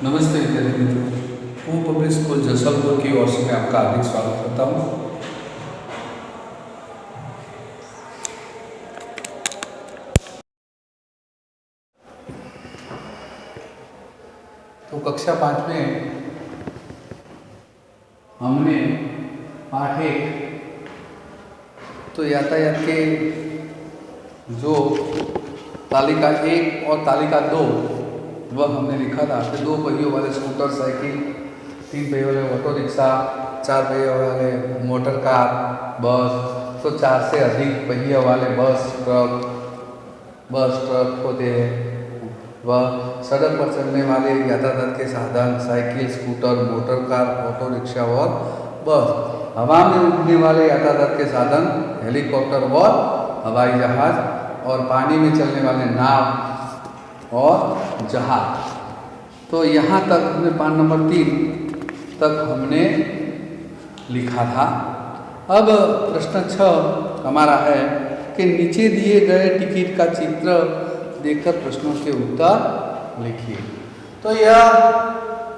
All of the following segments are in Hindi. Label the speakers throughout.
Speaker 1: नमस्ते विद्यार्थी मित्रों, हूँ पब्लिक स्कूल जसवंतपुर की ओर से मैं आपका हार्दिक स्वागत करता हूँ। तो कक्षा 5 में हमने पाठ 1 तो यातायात के जो तालिका 1 और तालिका 2 वह हमने लिखा था कि 2 पहियों वाले स्कूटर, साइकिल, 3 पहियों वाले ऑटो रिक्शा, 4 पहियों वाले मोटर कार, बस, तो 4 से अधिक पहियों वाले बस ट्रक होते हैं। वह सड़क पर चलने वाले यातायात के साधन cycle, scooter, motor car, auto rickshaw और बस। हवा में उड़ने वाले यातायात के साधन हेलीकॉप्टर और हवाई जहाज, और पानी में चलने वाले नाव और जहाज। तो यहाँ तक हमने पाठ नंबर 3 तक हमने लिखा था। अब प्रश्न 6 हमारा है कि नीचे दिए गए टिकट का चित्र देखकर प्रश्नों के उत्तर लिखिए। तो यह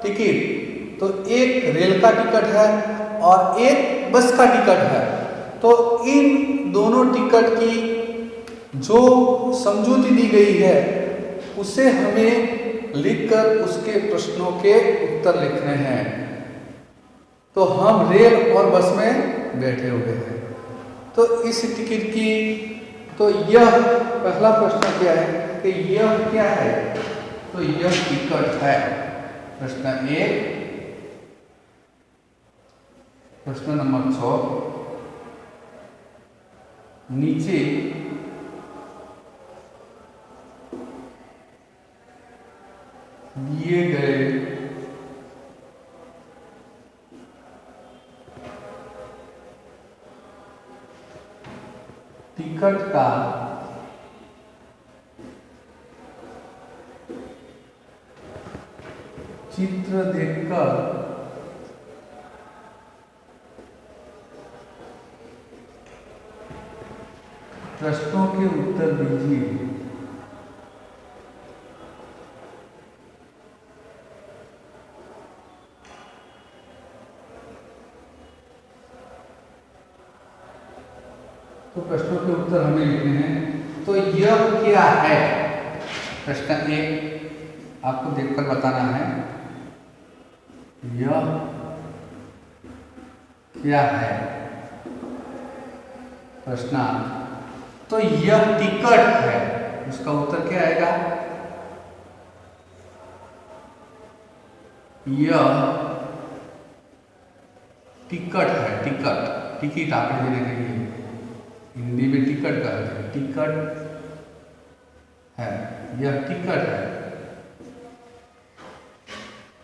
Speaker 1: टिकट तो एक रेल का टिकट है और एक बस का टिकट है। तो इन दोनों टिकट की जो समझूती दी गई है उसे हमें लिखकर उसके प्रश्नों के उत्तर लिखने हैं। तो हम रेल और बस में बैठे हुए हैं। तो इस टिकट की तो यह पहला प्रश्न क्या है कि यह क्या है? तो यह टिकट है। प्रश्न 1। प्रश्न नंबर 6, नीचे दिए गए टिकट का चित्र देखकर प्रश्नों के उत्तर दीजिए। तो प्रश्नों के उत्तर हमें लिखने हैं। तो यह क्या है? प्रश्न 1 आपको देखकर बताना है, यह क्या है? प्रश्न तो यह टिकट है। उसका उत्तर क्या आएगा? यह टिकट है। टिकट आपने देने के लिए हिंदी में टिकट कहते हैं। टिकट है, यह टिकट है।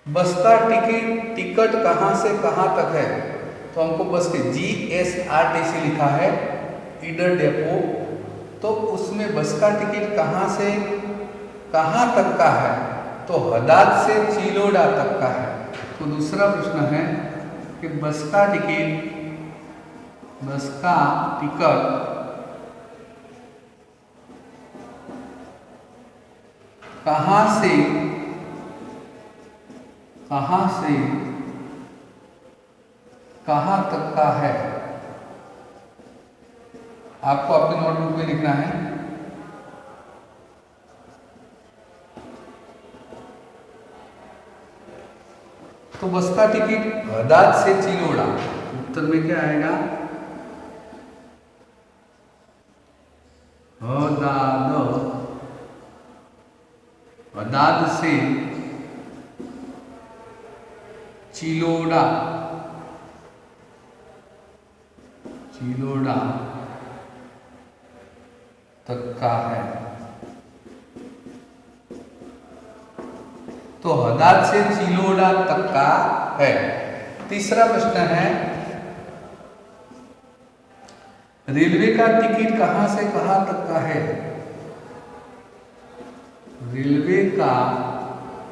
Speaker 1: बस का टिकट कहाँ से कहाँ तक है? तो हमको बस के GSRTC लिखा है, ईडर डेपो। तो उसमें बस का टिकट कहाँ से कहाँ तक का है? तो हदाद से चिलोड़ा तक का है। तो दूसरा प्रश्न है कि बस का टिकट कहाँ से कहाँ तक का है? आपको अपनी नोटबुक में लिखना है। तो बस का टिकट हदाद से चिलोड़ा, उत्तर में क्या आएगा? हदाद से चिलोड़ा तक का है। तो हदाद से चिलोड़ा तक का है। तीसरा प्रश्न है, रेलवे का टिकट कहाँ से कहाँ तक का है? रेलवे का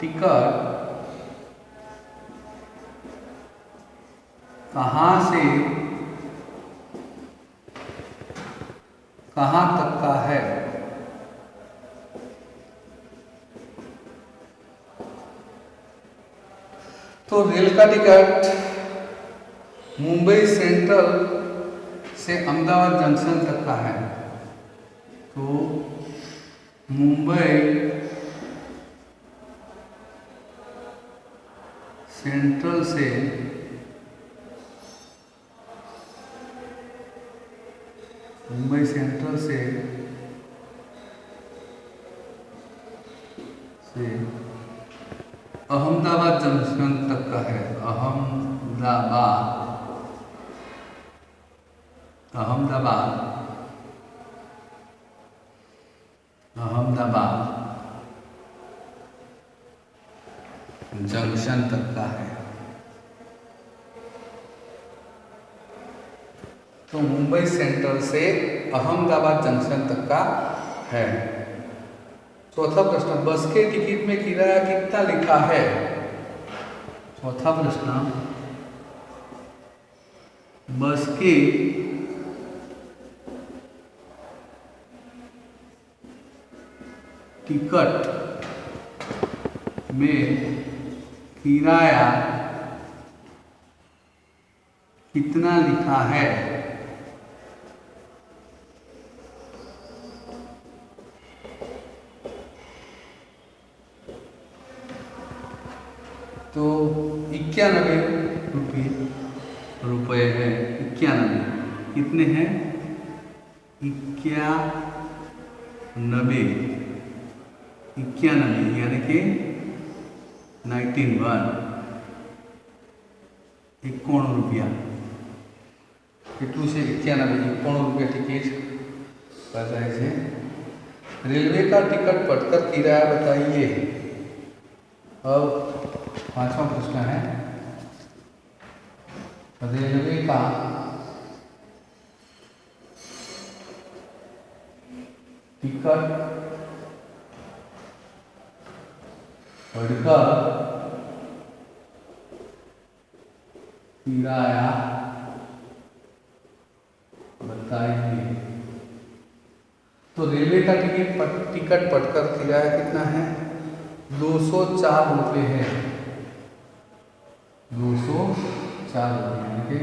Speaker 1: टिकट कहाँ से कहाँ तक का है? तो रेल का टिकट मुंबई सेंट्रल से अहमदाबाद जंक्शन तक का है। तो मुंबई सेंट्रल से अहमदाबाद जंक्शन तक का है। अहमदाबाद जंक्शन तक का है। तो मुंबई सेंट्रल से अहमदाबाद जंक्शन तक का है। चौथा प्रश्न, बस के टिकट में किराया कितना लिखा है? चौथा प्रश्न, बस के टिकट में किराया कितना लिखा है? तो 91 रुपये है। 91 कितने हैं? 91 यानी कि 91 रुपया કેટલું છે? 91 रुपया टिकट बताए थे। रेलवे का टिकट पढ़कर किराया बताइए। अब पांचवा प्रश्न है, रेलवे का टिकट पढ़कर किराया बताइए। तो रेलवे का टिकट पढ़कर किराया कितना है? 204 रुपये है। 204 रुपये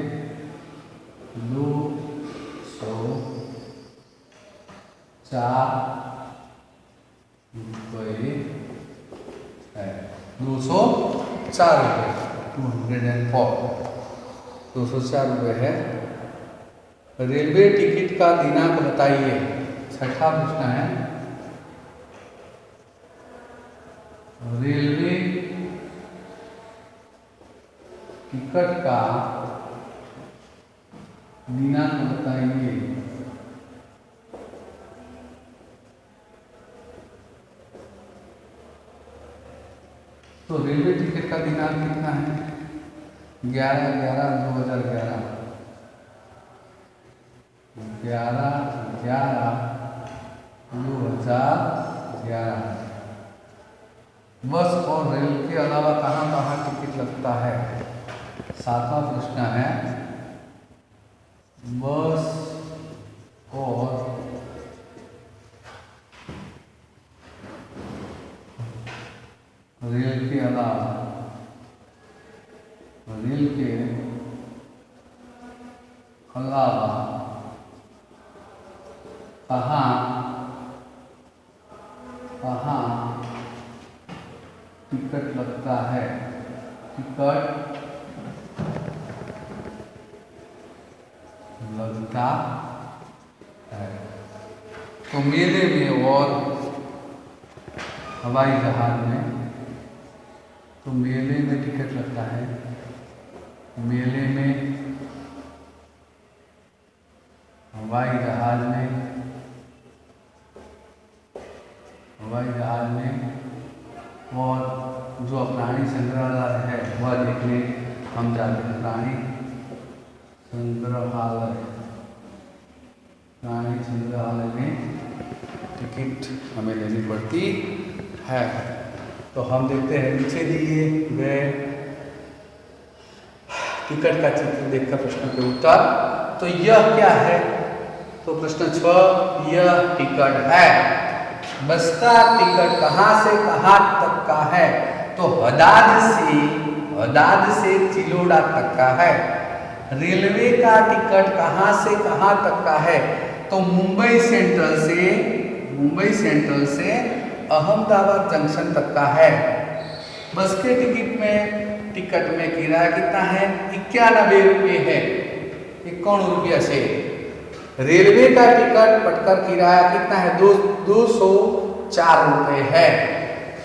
Speaker 1: 204 रुपये है। 204 रुपये 204 रुपये है। रेलवे टिकट का दिनांक बताइए। छठा प्रश्न है, रेलवे टिकट का दिनांक बताइए। तो रेलवे टिकट का दिनांक कितना है? 11/11/2011 11/11/2011। बस और रेल के अलावा कहाँ कहाँ टिकट लगता है? सातवां प्रश्न है, बस और रेल के अलावा कहाँ टिकट लगता है? टिकट लगता है। तो मेले में और हवाई जहाज में, तो मेले में टिकट लगता है। मेले में, हवाई जहाज में और जो प्राणी संग्रहालय है वह देखने हम जाते हैं। प्राणी संग्रहालय में टिकट हमें लेनी पड़ती है। तो हम देखते हैं नीचे दिए गए टिकट का चित्र देखकर प्रश्न के उत्तर। तो यह क्या है? तो प्रश्न 6, यह टिकट है। बस का टिकट कहाँ से कहाँ तक का है? तो हदाद से हदाद से चिलोड़ा तक का है। रेलवे का टिकट कहाँ से कहाँ तक का है? तो मुंबई सेंट्रल से अहमदाबाद जंक्शन तक का है। बस के टिकट में किराया कितना है? 91 रुपये है, 51 रुपया से। रेलवे का टिकट पटकर किराया कितना है? 204 रुपये है।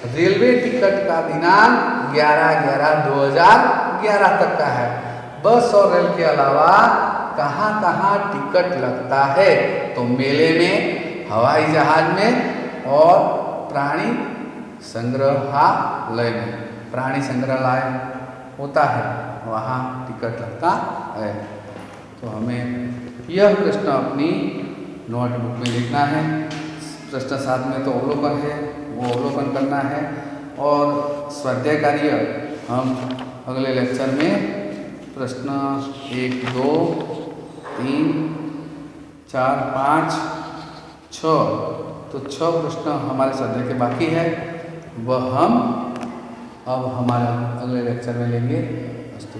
Speaker 1: रेलवे टिकट का दिनांक 11/11/2011 तक का है। बस और रेल के अलावा कहाँ कहाँ टिकट लगता है? तो मेले में, हवाई जहाज में और प्राणी संग्रहालय में। प्राणी संग्रहालय होता है, वहाँ टिकट लगता है। तो हमें यह प्रश्न अपनी नोटबुक में लिखना है। प्रश्न 7 में तो अवलोकन है, वो अवलोकन करना है। और स्वाध्याय कार्य हम अगले लेक्चर में प्रश्न 1, 2, 3, 4, 5, 6, तो 6 प्रश्न हमारे स्वाध्याय के बाकी है, वह हम अब हमारे अगले लेक्चर में लेंगे। अस्तु।